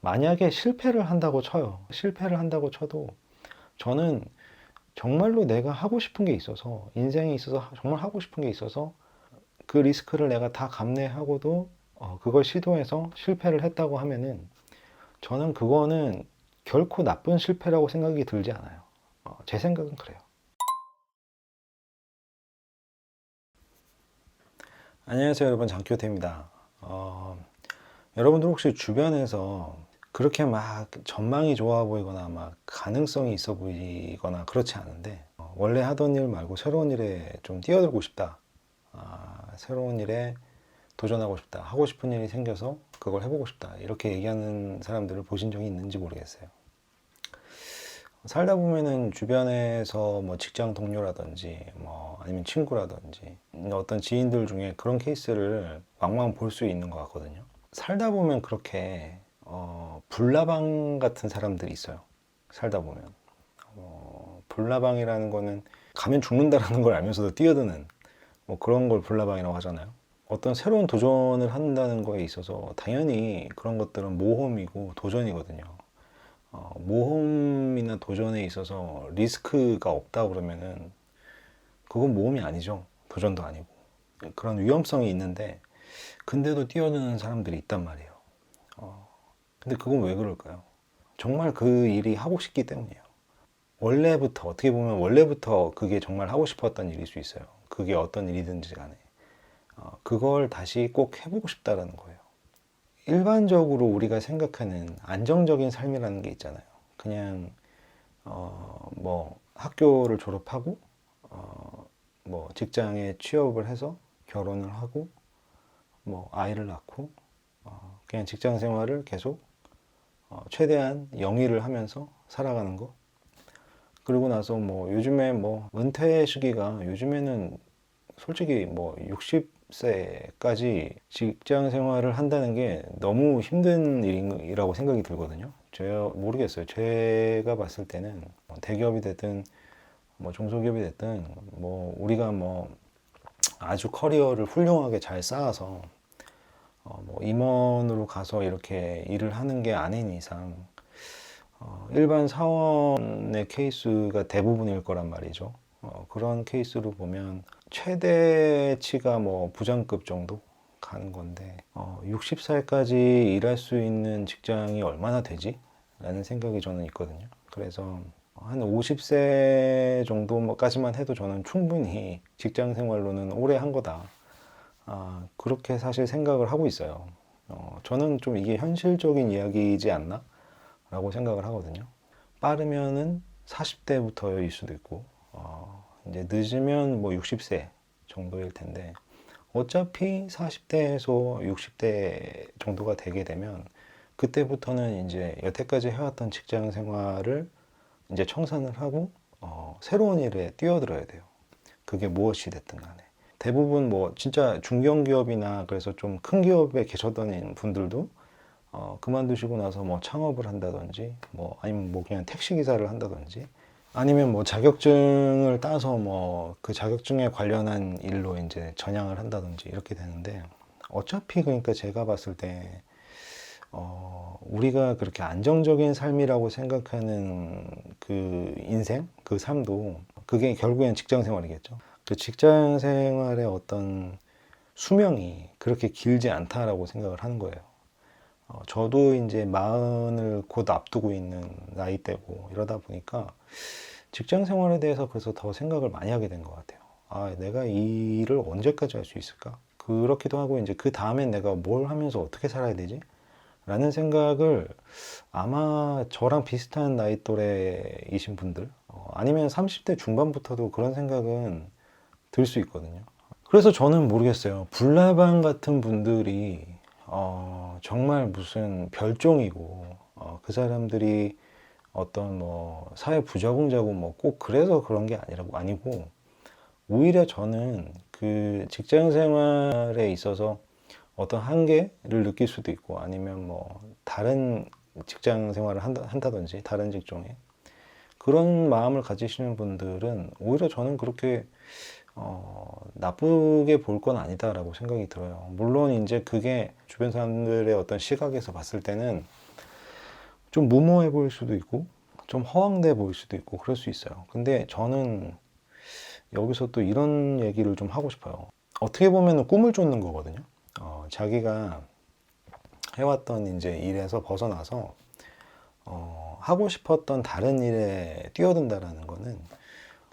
만약에 실패를 한다고 쳐요. 실패를 한다고 쳐도 저는 정말로 내가 하고 싶은 게 있어서, 인생에 있어서 정말 하고 싶은 게 있어서 그 리스크를 내가 다 감내하고도 그걸 시도해서 실패를 했다고 하면은 저는 그거는 결코 나쁜 실패라고 생각이 들지 않아요. 제 생각은 그래요. 안녕하세요, 여러분. 장기호태입니다. 여러분들 혹시 주변에서 그렇게 막 전망이 좋아 보이거나 막 가능성이 있어 보이거나 그렇지 않은데 원래 하던 일 말고 새로운 일에 좀 뛰어들고 싶다. 새로운 일에 도전하고 싶다. 하고 싶은 일이 생겨서 그걸 해보고 싶다. 이렇게 얘기하는 사람들을 보신 적이 있는지 모르겠어요. 살다 보면은 주변에서 뭐 직장 동료라든지 뭐 아니면 친구라든지 어떤 지인들 중에 그런 케이스를 왕왕 볼 수 있는 것 같거든요. 살다 보면 그렇게 불나방 같은 사람들이 있어요. 살다 보면 불나방이라는 거는 가면 죽는다라는 걸 알면서도 뛰어드는 뭐 그런 걸 불나방이라고 하잖아요. 어떤 새로운 도전을 한다는 거에 있어서 당연히 그런 것들은 모험이고 도전이거든요. 모험이나 도전에 있어서 리스크가 없다 그러면은 그건 모험이 아니죠. 도전도 아니고. 그런 위험성이 있는데 근데도 뛰어드는 사람들이 있단 말이에요. 근데 그건 왜 그럴까요? 정말 그 일이 하고 싶기 때문이에요. 원래부터, 어떻게 보면 원래부터 그게 정말 하고 싶었던 일일 수 있어요. 그게 어떤 일이든지 간에. 그걸 다시 꼭 해보고 싶다라는 거예요. 일반적으로 우리가 생각하는 안정적인 삶이라는 게 있잖아요. 그냥 뭐 학교를 졸업하고 뭐 직장에 취업을 해서 결혼을 하고 뭐 아이를 낳고 그냥 직장 생활을 계속 최대한 영위를 하면서 살아가는 거. 그리고 나서 뭐 요즘에 뭐 은퇴 시기가 요즘에는 솔직히 뭐 60세까지 직장 생활을 한다는 게 너무 힘든 일이라고 생각이 들거든요. 제가 모르겠어요. 제가 봤을 때는 뭐 대기업이 됐든 뭐 중소기업이 됐든 뭐 우리가 뭐 아주 커리어를 훌륭하게 잘 쌓아서 뭐 임원으로 가서 이렇게 일을 하는 게 아닌 이상 일반 사원의 케이스가 대부분일 거란 말이죠. 그런 케이스로 보면 최대치가 뭐 부장급 정도 가는 건데 60살까지 일할 수 있는 직장이 얼마나 되지? 라는 생각이 저는 있거든요. 그래서 한 50세 정도까지만 해도 저는 충분히 직장 생활로는 오래 한 거다. 그렇게 사실 생각을 하고 있어요. 저는 좀 이게 현실적인 이야기이지 않나? 라고 생각을 하거든요. 빠르면은 40대부터일 수도 있고, 이제 늦으면 뭐 60세 정도일 텐데, 어차피 40대에서 60대 정도가 되게 되면, 그때부터는 이제 여태까지 해왔던 직장 생활을 이제 청산을 하고, 새로운 일에 뛰어들어야 돼요. 그게 무엇이 됐든 간에. 대부분 뭐 진짜 중견기업이나 그래서 좀 큰 기업에 계셨던 분들도 그만두시고 나서 뭐 창업을 한다든지 뭐 아니면 뭐 그냥 택시 기사를 한다든지 아니면 뭐 자격증을 따서 뭐 그 자격증에 관련한 일로 이제 전향을 한다든지 이렇게 되는데 어차피 그러니까 제가 봤을 때 우리가 그렇게 안정적인 삶이라고 생각하는 그 인생 그 삶도 그게 결국엔 직장 생활이겠죠. 그 직장 생활의 어떤 수명이 그렇게 길지 않다라고 생각을 하는 거예요. 저도 이제 마흔을 곧 앞두고 있는 나이대고 이러다 보니까 직장 생활에 대해서 그래서 더 생각을 많이 하게 된 것 같아요. 내가 이 일을 언제까지 할 수 있을까? 그렇기도 하고 이제 그 다음엔 내가 뭘 하면서 어떻게 살아야 되지? 라는 생각을 아마 저랑 비슷한 나이 또래이신 분들, 아니면 30대 중반부터도 그런 생각은 들 수 있거든요. 그래서 저는 모르겠어요. 불나방 같은 분들이 정말 무슨 별종이고 그 사람들이 어떤 뭐 사회 부적응자고 뭐 꼭 그래서 그런 게 아니고 오히려 저는 그 직장 생활에 있어서 어떤 한계를 느낄 수도 있고 아니면 뭐 다른 직장 생활을 한다든지 다른 직종에 그런 마음을 가지시는 분들은 오히려 저는 그렇게 나쁘게 볼 건 아니다라고 생각이 들어요. 물론 이제 그게 주변 사람들의 어떤 시각에서 봤을 때는 좀 무모해 보일 수도 있고 좀 허황돼 보일 수도 있고 그럴 수 있어요. 근데 저는 여기서 또 이런 얘기를 좀 하고 싶어요. 어떻게 보면 꿈을 쫓는 거거든요. 자기가 해왔던 이제 일에서 벗어나서 하고 싶었던 다른 일에 뛰어든다라는 거는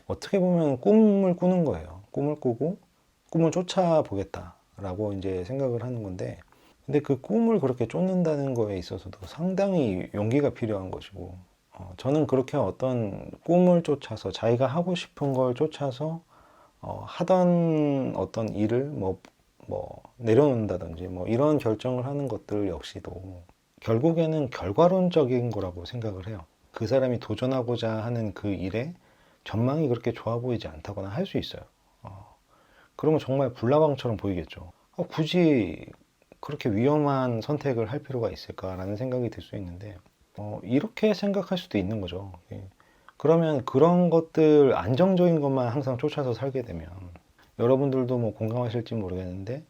어떻게 보면 꿈을 꾸는 거예요. 꿈을 꾸고 꿈을 쫓아보겠다라고 이제 생각을 하는 건데, 근데 그 꿈을 그렇게 쫓는다는 거에 있어서도 상당히 용기가 필요한 것이고, 저는 그렇게 어떤 꿈을 쫓아서 자기가 하고 싶은 걸 쫓아서 하던 어떤 일을 뭐 내려놓는다든지 뭐 이런 결정을 하는 것들 역시도 결국에는 결과론적인 거라고 생각을 해요. 그 사람이 도전하고자 하는 그 일에 전망이 그렇게 좋아 보이지 않다거나 할 수 있어요. 그러면 정말 불나방처럼 보이겠죠. 굳이 그렇게 위험한 선택을 할 필요가 있을까라는 생각이 들 수 있는데, 이렇게 생각할 수도 있는 거죠. 예. 그러면 그런 것들 안정적인 것만 항상 쫓아서 살게 되면 여러분들도 뭐 공감하실지 모르겠는데,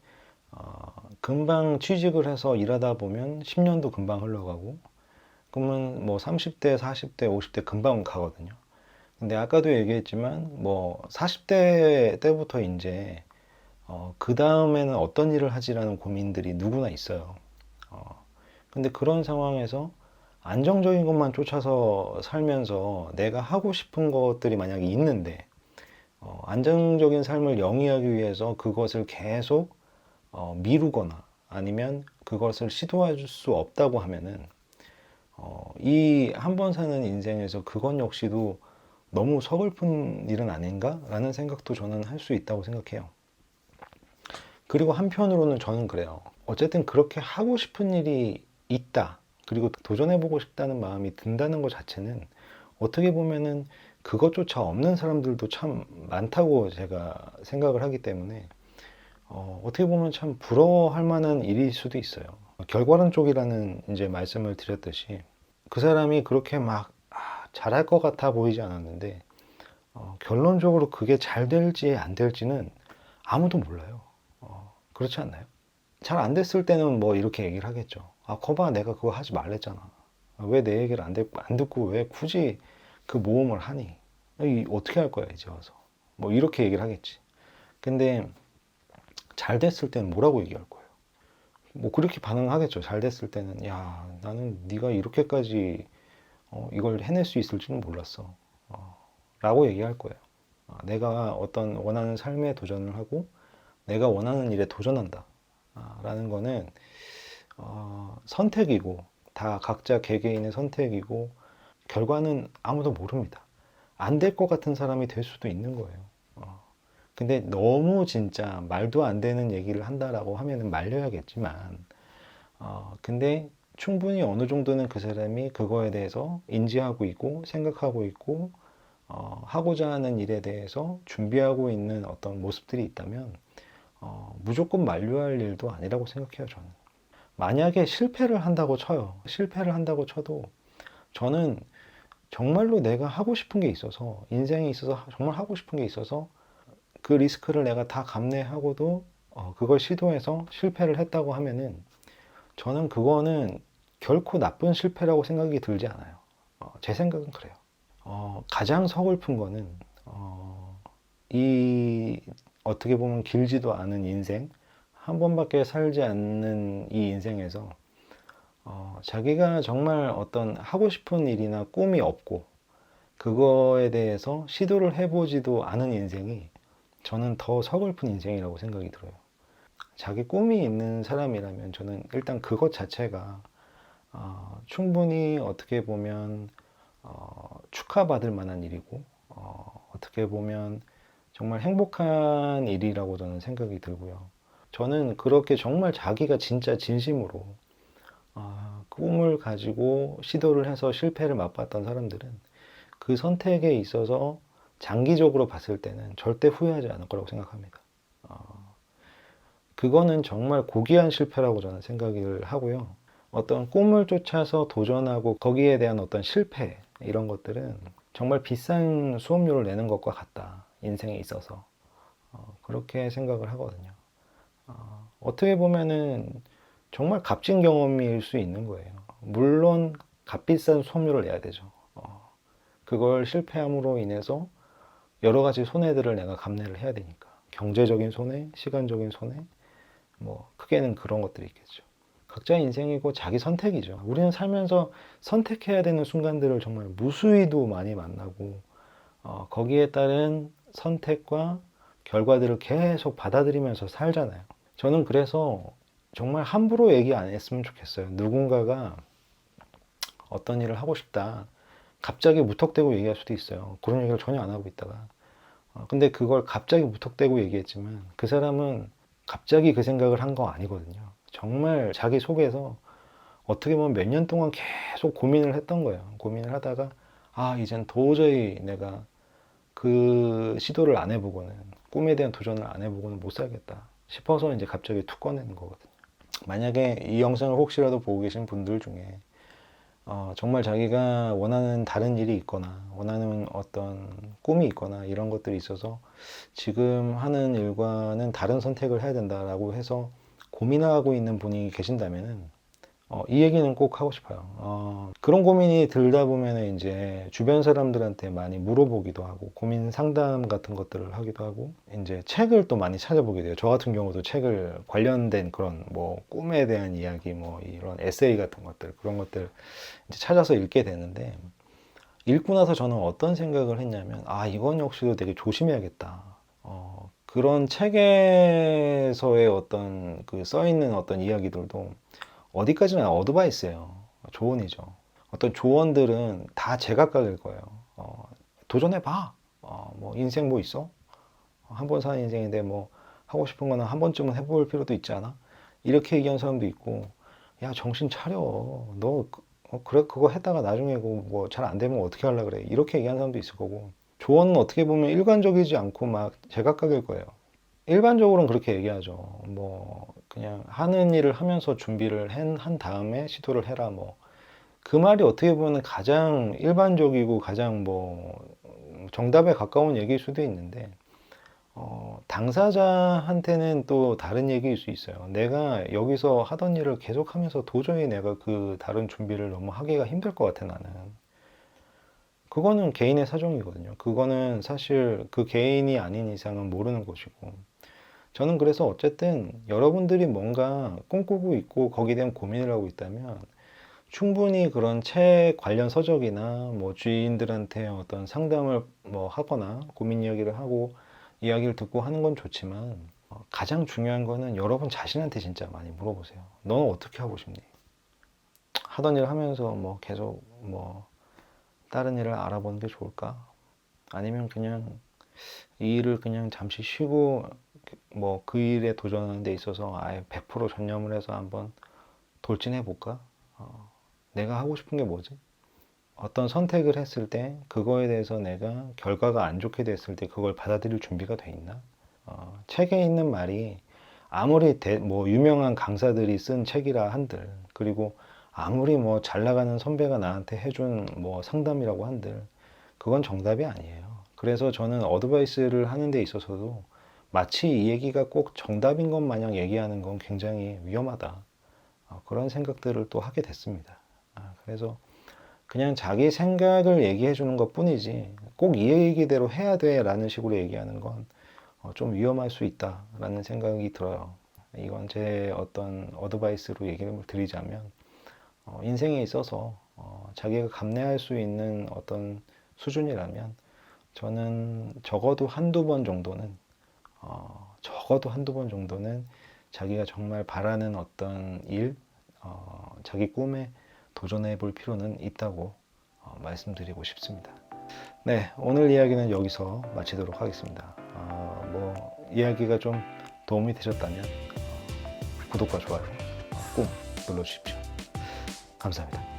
금방 취직을 해서 일하다 보면 10년도 금방 흘러가고, 그러면 뭐 30대, 40대, 50대 금방 가거든요. 근데 아까도 얘기했지만 뭐 40대 때부터 이제 그 다음에는 어떤 일을 하지라는 고민들이 누구나 있어요. 근데 그런 상황에서 안정적인 것만 쫓아서 살면서 내가 하고 싶은 것들이 만약에 있는데 안정적인 삶을 영위하기 위해서 그것을 계속 미루거나 아니면 그것을 시도할 수 없다고 하면은 이 한 번 사는 인생에서 그건 역시도 너무 서글픈 일은 아닌가라는 생각도 저는 할 수 있다고 생각해요. 그리고 한편으로는 저는 그래요. 어쨌든 그렇게 하고 싶은 일이 있다. 그리고 도전해보고 싶다는 마음이 든다는 것 자체는 어떻게 보면은 그것조차 없는 사람들도 참 많다고 제가 생각을 하기 때문에 어떻게 보면 참 부러워할 만한 일일 수도 있어요. 결과론 쪽이라는 이제 말씀을 드렸듯이 그 사람이 그렇게 막 잘할 것 같아 보이지 않았는데 결론적으로 그게 잘 될지 안 될지는 아무도 몰라요. 그렇지 않나요? 잘 안 됐을 때는 뭐 이렇게 얘기를 하겠죠. 거봐, 내가 그거 하지 말랬잖아. 왜 내 얘기를 안 듣고 왜 굳이 그 모험을 하니? 어떻게 할 거야, 이제 와서. 뭐 이렇게 얘기를 하겠지. 근데 잘 됐을 때는 뭐라고 얘기할 거예요? 뭐 그렇게 반응하겠죠. 잘 됐을 때는 야, 나는 네가 이렇게까지 이걸 해낼 수 있을 줄은 몰랐어. 라고 얘기할 거예요. 내가 어떤 원하는 삶에 도전을 하고 내가 원하는 일에 도전한다. 라는 거는 선택이고 다 각자 개개인의 선택이고 결과는 아무도 모릅니다. 안 될 것 같은 사람이 될 수도 있는 거예요. 근데 너무 진짜 말도 안 되는 얘기를 한다라고 하면은 말려야겠지만 근데 충분히 어느 정도는 그 사람이 그거에 대해서 인지하고 있고 생각하고 있고 하고자 하는 일에 대해서 준비하고 있는 어떤 모습들이 있다면 무조건 만류할 일도 아니라고 생각해요, 저는. 만약에 실패를 한다고 쳐요. 실패를 한다고 쳐도 저는 정말로 내가 하고 싶은 게 있어서, 인생에 있어서 정말 하고 싶은 게 있어서 그 리스크를 내가 다 감내하고도 그걸 시도해서 실패를 했다고 하면은 저는 그거는 결코 나쁜 실패라고 생각이 들지 않아요. 제 생각은 그래요. 가장 서글픈 거는 이 어떻게 보면 길지도 않은 인생, 한 번밖에 살지 않는 이 인생에서 자기가 정말 어떤 하고 싶은 일이나 꿈이 없고 그거에 대해서 시도를 해보지도 않은 인생이 저는 더 서글픈 인생이라고 생각이 들어요. 자기 꿈이 있는 사람이라면 저는 일단 그것 자체가 충분히 어떻게 보면 축하받을 만한 일이고 어떻게 보면 정말 행복한 일이라고 저는 생각이 들고요. 저는 그렇게 정말 자기가 진짜 진심으로 꿈을 가지고 시도를 해서 실패를 맛봤던 사람들은 그 선택에 있어서 장기적으로 봤을 때는 절대 후회하지 않을 거라고 생각합니다. 그거는 정말 고귀한 실패라고 저는 생각을 하고요. 어떤 꿈을 쫓아서 도전하고 거기에 대한 어떤 실패, 이런 것들은 정말 비싼 수업료를 내는 것과 같다. 인생에 있어서. 그렇게 생각을 하거든요. 어떻게 보면은 정말 값진 경험일 수 있는 거예요. 물론 값비싼 수업료를 내야 되죠. 그걸 실패함으로 인해서 여러 가지 손해들을 내가 감내를 해야 되니까. 경제적인 손해, 시간적인 손해, 뭐 크게는 그런 것들이 있겠죠. 각자의 인생이고 자기 선택이죠. 우리는 살면서 선택해야 되는 순간들을 정말 무수히도 많이 만나고 거기에 따른 선택과 결과들을 계속 받아들이면서 살잖아요. 저는 그래서 정말 함부로 얘기 안 했으면 좋겠어요. 누군가가 어떤 일을 하고 싶다. 갑자기 무턱대고 얘기할 수도 있어요. 그런 얘기를 전혀 안 하고 있다가. 근데 그걸 갑자기 무턱대고 얘기했지만 그 사람은 갑자기 그 생각을 한 거 아니거든요. 정말 자기 속에서 어떻게 보면 몇 년 동안 계속 고민을 했던 거예요. 고민을 하다가 이젠 도저히 내가 그 시도를 안 해보고는 꿈에 대한 도전을 안 해보고는 못 살겠다 싶어서 이제 갑자기 툭 꺼내는 거거든요. 만약에 이 영상을 혹시라도 보고 계신 분들 중에 정말 자기가 원하는 다른 일이 있거나 원하는 어떤 꿈이 있거나 이런 것들이 있어서 지금 하는 일과는 다른 선택을 해야 된다라고 해서 고민하고 있는 분이 계신다면은 이 얘기는 꼭 하고 싶어요. 그런 고민이 들다 보면 이제 주변 사람들한테 많이 물어보기도 하고 고민 상담 같은 것들을 하기도 하고 이제 책을 또 많이 찾아보게 돼요. 저 같은 경우도 책을 관련된 그런 뭐 꿈에 대한 이야기 뭐 이런 에세이 같은 것들 그런 것들 이제 찾아서 읽게 되는데 읽고 나서 저는 어떤 생각을 했냐면 이건 역시도 되게 조심해야겠다. 그런 책에서의 어떤 그 써 있는 어떤 이야기들도 어디까지나 어드바이스예요. 조언이죠. 어떤 조언들은 다 제각각일 거예요. 도전해봐. 뭐 인생 뭐 있어? 한 번 사는 인생인데 뭐 하고 싶은 거는 한 번쯤은 해볼 필요도 있지 않아? 이렇게 얘기하는 사람도 있고, 야 정신 차려. 너 그래 그거 했다가 나중에 뭐 잘 안 되면 어떻게 하려 그래? 이렇게 얘기하는 사람도 있을 거고. 조언은 어떻게 보면 일관적이지 않고 막 제각각일 거예요. 일반적으로는 그렇게 얘기하죠. 뭐 그냥 하는 일을 하면서 준비를 한 다음에 시도를 해라. 뭐 그 말이 어떻게 보면 가장 일반적이고 가장 뭐 정답에 가까운 얘기일 수도 있는데 당사자한테는 또 다른 얘기일 수 있어요. 내가 여기서 하던 일을 계속하면서 도저히 내가 그 다른 준비를 너무 하기가 힘들 것 같아 나는. 그거는 개인의 사정이거든요. 그거는 사실 그 개인이 아닌 이상은 모르는 것이고. 저는 그래서 어쨌든 여러분들이 뭔가 꿈꾸고 있고 거기에 대한 고민을 하고 있다면 충분히 그런 책 관련 서적이나 뭐 주인들한테 어떤 상담을 뭐 하거나 고민 이야기를 하고 이야기를 듣고 하는 건 좋지만 가장 중요한 거는 여러분 자신한테 진짜 많이 물어보세요. 너는 어떻게 하고 싶니? 하던 일 하면서 뭐 계속 뭐 다른 일을 알아보는 게 좋을까? 아니면 그냥 이 일을 그냥 잠시 쉬고 뭐 그 일에 도전하는 데 있어서 아예 100% 전념을 해서 한번 돌진해 볼까? 내가 하고 싶은 게 뭐지? 어떤 선택을 했을 때 그거에 대해서 내가 결과가 안 좋게 됐을 때 그걸 받아들일 준비가 돼 있나? 책에 있는 말이 아무리 뭐 유명한 강사들이 쓴 책이라 한들 그리고 아무리 뭐 잘 나가는 선배가 나한테 해준 뭐 상담이라고 한들 그건 정답이 아니에요. 그래서 저는 어드바이스를 하는 데 있어서도 마치 이 얘기가 꼭 정답인 것 마냥 얘기하는 건 굉장히 위험하다. 그런 생각들을 또 하게 됐습니다. 그래서 그냥 자기 생각을 얘기해 주는 것 뿐이지 꼭 이 얘기대로 해야 돼 라는 식으로 얘기하는 건 좀 위험할 수 있다 라는 생각이 들어요. 이건 제 어떤 어드바이스로 얘기를 드리자면 인생에 있어서 자기가 감내할 수 있는 어떤 수준이라면 저는 적어도 한두 번 정도는 자기가 정말 바라는 어떤 일, 자기 꿈에 도전해 볼 필요는 있다고 말씀드리고 싶습니다. 네, 오늘 이야기는 여기서 마치도록 하겠습니다. 뭐 이야기가 좀 도움이 되셨다면 구독과 좋아요 꼭 눌러주십시오. 감사합니다.